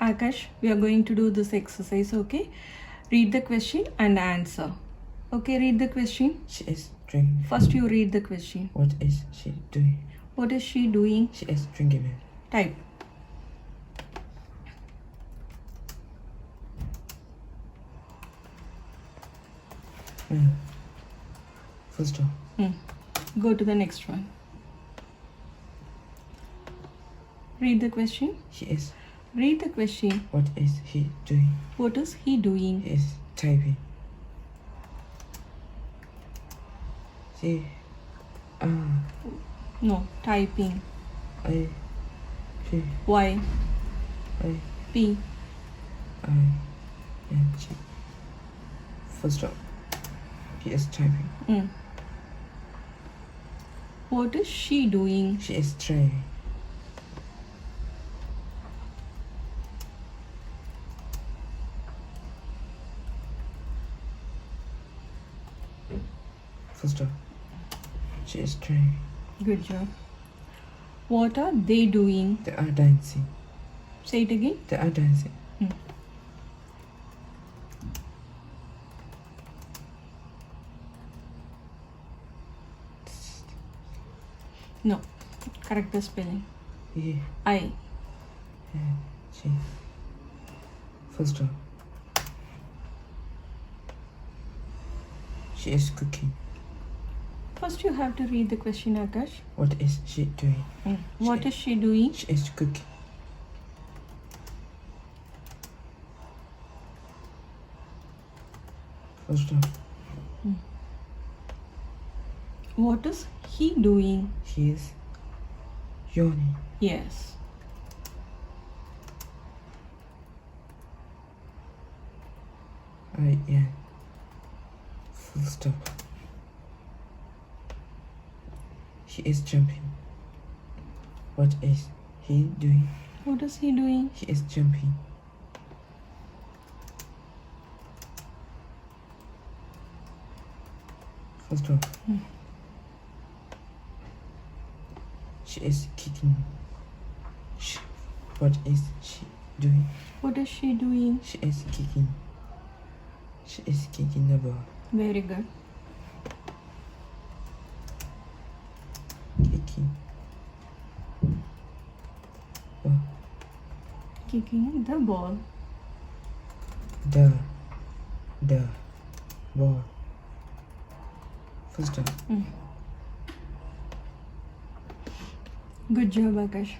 Aakash, we are going to do this exercise, okay? Read the question and answer. Okay, read the question. She is drinking. First you read the question. What is she doing? What is she doing? She is drinking it. Type. Full stop. Go to the next one. Read the question. He is. Read the question. What is he doing? What is he doing? He is typing. C No, typing. I P Y I P. I N G. Full stop. He is typing. What is she doing? She is trying. Full stop. She is trying. Good job. What are they doing? They are dancing. Say it again. They are dancing. No. Correct the spelling. E I. N G. Full stop. She is cooking. First you have to read the question, Aakash. What is she doing? What is she doing? She is cooking. Full stop. What is he doing? He is yawning. Yes. I N. Full stop. He is jumping. What is he doing? What is he doing? He is jumping. Full stop. She is kicking. What is she doing? What is she doing? She is kicking. She is kicking the ball. Very good. Kicking. Ball. Kicking the ball. The ball. Full stop. Good job, Aakash.